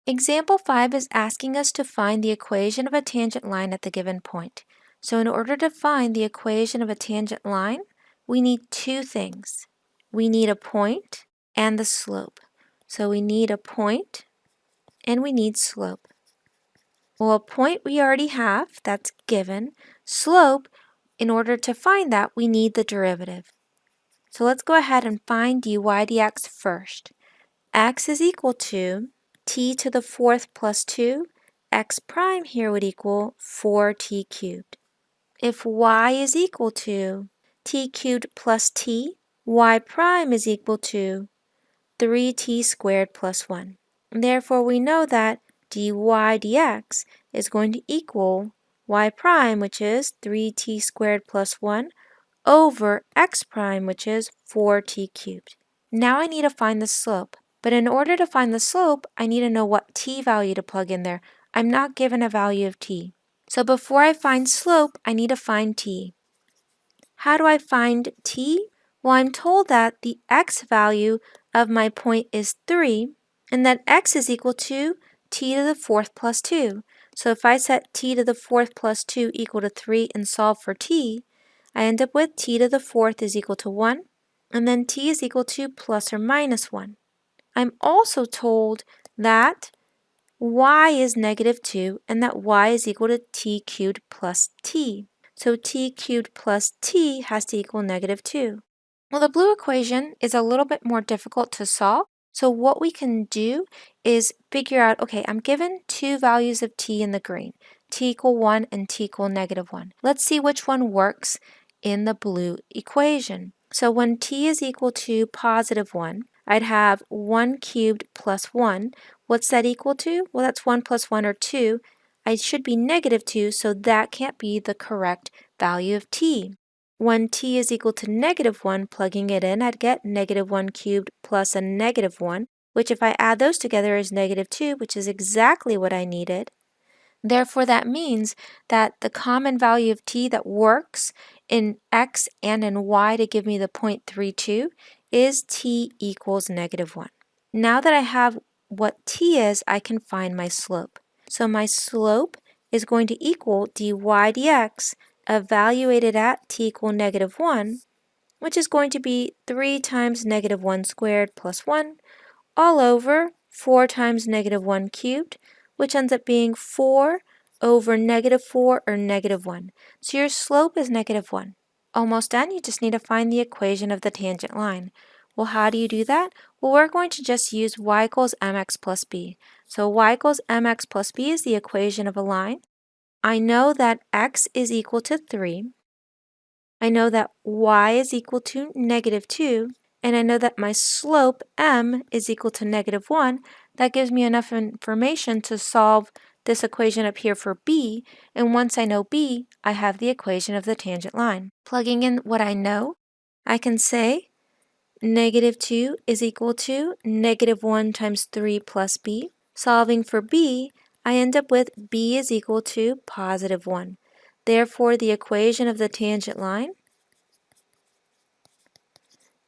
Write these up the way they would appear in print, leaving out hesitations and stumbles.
Example 5 is asking us to find the equation of a tangent line at the given point. So in order to find the equation of a tangent line, we need two things. We need a point and the slope. So we need a point and we need slope. Well, a point we already have, that's given. Slope, in order to find that, we need the derivative. So let's go ahead and find dy dx first. X is equal to t to the fourth plus 2. X prime here would equal 4t cubed. If y is equal to t cubed plus t, y prime is equal to 3t squared plus 1. Therefore, we know that dy dx is going to equal y prime, which is 3t squared plus 1, over x prime, which is 4t cubed. Now I need to find the slope. But in order to find the slope, I need to know what t value to plug in there. I'm not given a value of t. So before I find slope, I need to find t. How do I find t? Well, I'm told that the x value of my point is 3, and that x is equal to t to the fourth plus 2. So if I set t to the fourth plus 2 equal to 3 and solve for t, I end up with t to the fourth is equal to 1, and then t is equal to plus or minus 1. I'm also told that y is negative 2 and that y is equal to t cubed plus t. So t cubed plus t has to equal negative 2. Well, the blue equation is a little bit more difficult to solve. So what we can do is figure out, okay, I'm given two values of t in the green, t equal 1 and t equal negative 1. Let's see which one works in the blue equation. So when t is equal to positive 1, I'd have 1 cubed plus 1. What's that equal to? Well, that's 1 plus 1 or 2. I should be negative 2, so that can't be the correct value of t. When t is equal to negative 1, plugging it in, I'd get negative 1 cubed plus a negative 1, which if I add those together is negative 2, which is exactly what I needed. Therefore, that means that the common value of t that works in x and in y to give me the 0.32 is t equals negative 1. Now that I have what t is, I can find my slope. So my slope is going to equal dy dx evaluated at t equal negative 1, which is going to be 3 times negative 1 squared plus 1, all over 4 times negative 1 cubed, which ends up being 4 over negative 4 or negative 1. So your slope is negative 1. Almost done. You just need to find the equation of the tangent line. Well, how do you do that? Well, we're going to just use y equals mx plus b. So y equals mx plus b is the equation of a line. I know that x is equal to 3. I know that y is equal to negative 2. And I know that my slope, m, is equal to negative 1. That gives me enough information to solve this equation up here for b. And once I know b, I have the equation of the tangent line. Plugging in what I know, I can say negative 2 is equal to negative 1 times 3 plus b. Solving for b, I end up with b is equal to positive 1. Therefore, the equation of the tangent line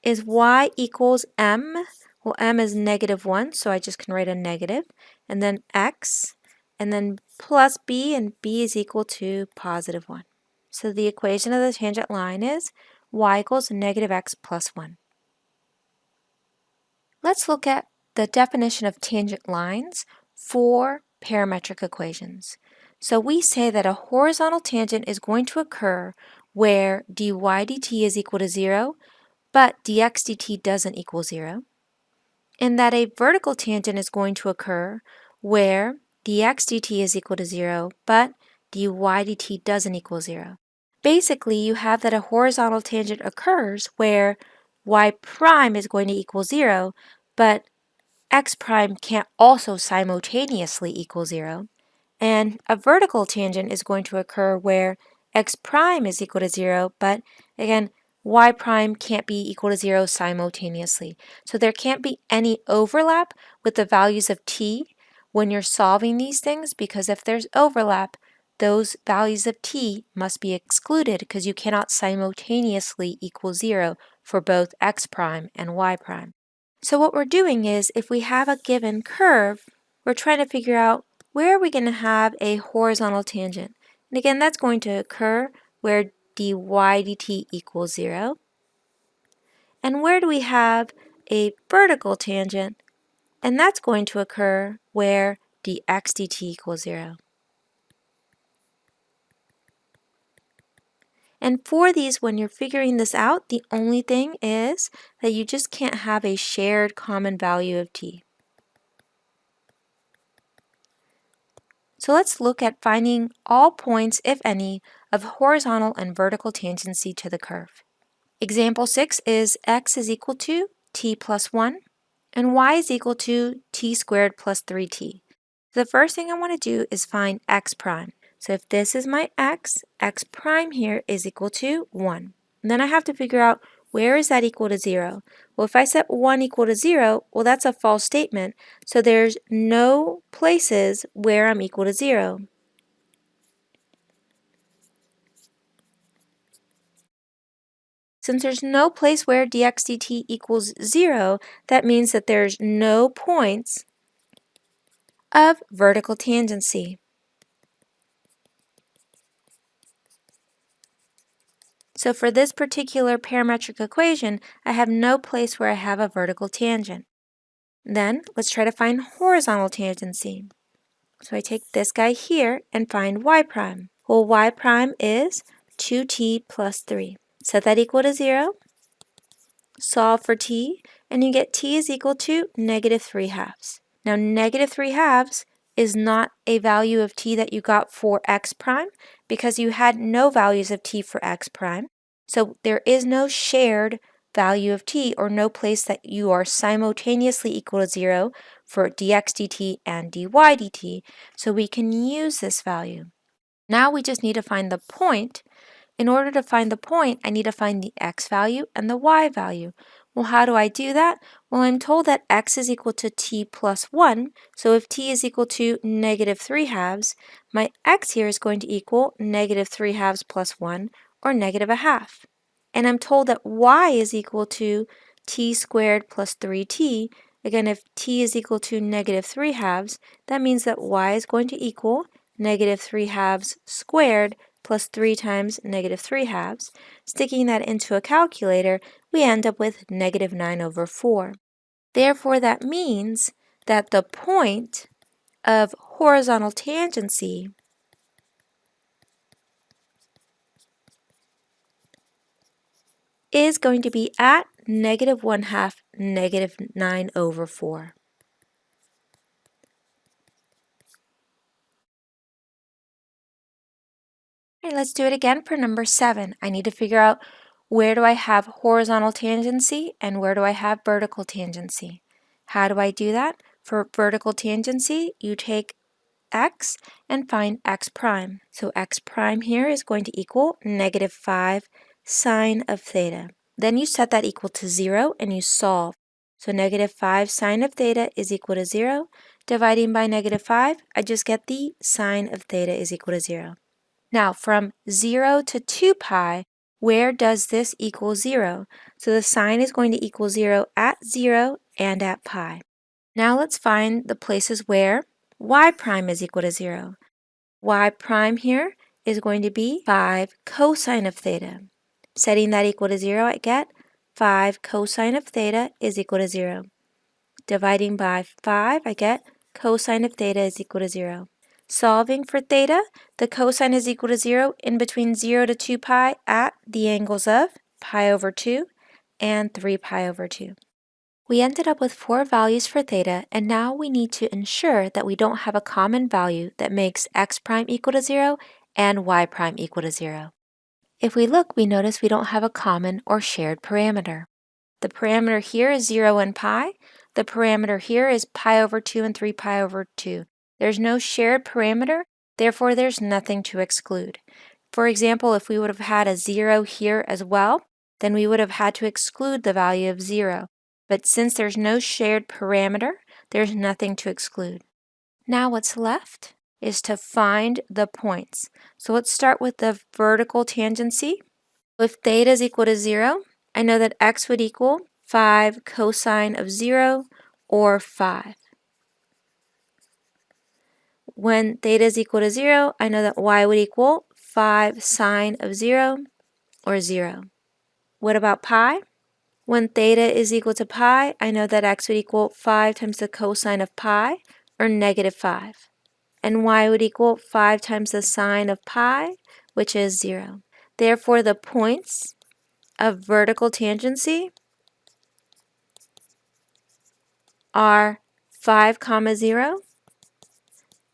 is y equals m. Well, m is negative 1, so I just can write a negative, and then x, and then plus b, and b is equal to positive 1. So the equation of the tangent line is y equals negative x plus 1. Let's look at the definition of tangent lines for parametric equations. So we say that a horizontal tangent is going to occur where dy dt is equal to 0, but dx dt doesn't equal 0, and that a vertical tangent is going to occur where dx dt is equal to 0, but dy dt doesn't equal 0. Basically, you have that a horizontal tangent occurs where y prime is going to equal 0, but x prime can't also simultaneously equal 0. And a vertical tangent is going to occur where x prime is equal to 0, but again, y prime can't be equal to 0 simultaneously. So there can't be any overlap with the values of t when you're solving these things, because if there's overlap, those values of t must be excluded because you cannot simultaneously equal 0 for both x prime and y prime. So what we're doing is, if we have a given curve, we're trying to figure out where are we going to have a horizontal tangent. And again, that's going to occur where dy dt equals 0. And where do we have a vertical tangent? And that's going to occur where dx dt equals 0. And for these, when you're figuring this out, the only thing is that you just can't have a shared common value of t. So let's look at finding all points, if any, of horizontal and vertical tangency to the curve. Example 6 is x is equal to t plus 1, and y is equal to t squared plus 3t. The first thing I want to do is find x prime. So if this is my x prime here is equal to 1. And then I have to figure out where is that equal to 0. Well, if I set 1 equal to 0, well, that's a false statement. So there's no places where I'm equal to 0. Since there's no place where dx dt equals 0, that means that there's no points of vertical tangency. So for this particular parametric equation, I have no place where I have a vertical tangent. Then let's try to find horizontal tangency. So I take this guy here and find y prime. Well, y prime is 2t plus 3. Set that equal to 0. Solve for t, and you get t is equal to negative 3 halves. Now, negative 3 halves is not a value of t that you got for x prime because you had no values of t for x prime. So there is no shared value of t or no place that you are simultaneously equal to 0 for dx dt and dy dt. So we can use this value. Now we just need to find the point. In order to find the point, I need to find the x value and the y value. Well, how do I do that? Well, I'm told that x is equal to t plus 1, so if t is equal to negative 3 halves, my x here is going to equal negative 3 halves plus 1, or negative a half. And I'm told that y is equal to t squared plus 3t. Again, if t is equal to negative 3 halves, that means that y is going to equal negative 3 halves squared plus 3 times negative 3 halves. Sticking that into a calculator, we end up with negative 9 over 4. Therefore, that means that the point of horizontal tangency is going to be at negative 1/2 negative 9 over 4. All right, let's do it again for number 7. I need to figure out where do I have horizontal tangency and where do I have vertical tangency. How do I do that? For vertical tangency, you take x and find x prime. So x prime here is going to equal negative 5 sine of theta. Then you set that equal to 0 and you solve. So negative 5 sine of theta is equal to 0. Dividing by negative 5, I just get the sine of theta is equal to 0. Now, from 0 to 2 pi, where does this equal 0? So the sine is going to equal 0 at 0 and at pi. Now let's find the places where y prime is equal to 0. Y prime here is going to be 5 cosine of theta. Setting that equal to 0, I get 5 cosine of theta is equal to 0. Dividing by 5, I get cosine of theta is equal to 0. Solving for theta, the cosine is equal to 0 in between 0 to 2 pi at the angles of pi over 2 and 3 pi over 2. We ended up with 4 values for theta, and now we need to ensure that we don't have a common value that makes x prime equal to 0 and y prime equal to 0. If we look, we notice we don't have a common or shared parameter. The parameter here is 0 and pi. The parameter here is pi over 2 and 3 pi over 2. There's no shared parameter, therefore there's nothing to exclude. For example, if we would have had a 0 here as well, then we would have had to exclude the value of 0. But since there's no shared parameter, there's nothing to exclude. Now what's left is to find the points. So let's start with the vertical tangency. If theta is equal to 0, I know that x would equal 5 cosine of 0 or 5. When theta is equal to 0, I know that y would equal 5 sine of 0, or 0. What about pi? When theta is equal to pi, I know that x would equal 5 times the cosine of pi, or negative 5. And y would equal 5 times the sine of pi, which is 0. Therefore, the points of vertical tangency are 5, 0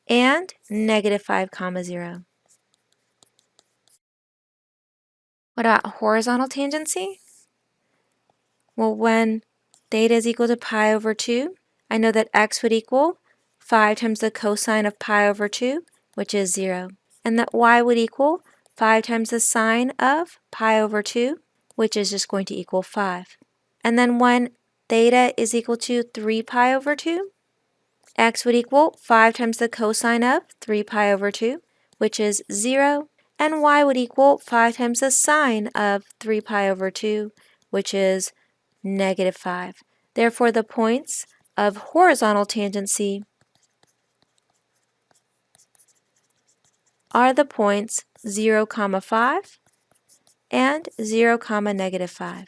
and negative 5, 0. What about horizontal tangency? Well, when theta is equal to pi over 2, I know that x would equal 5 times the cosine of pi over 2, which is 0. And that y would equal 5 times the sine of pi over 2, which is just going to equal 5. And then when theta is equal to 3 pi over 2, x would equal 5 times the cosine of 3 pi over 2, which is 0. And y would equal 5 times the sine of 3 pi over 2, which is negative 5. Therefore, the points of horizontal tangency are the points 0, 5 and 0, negative 5.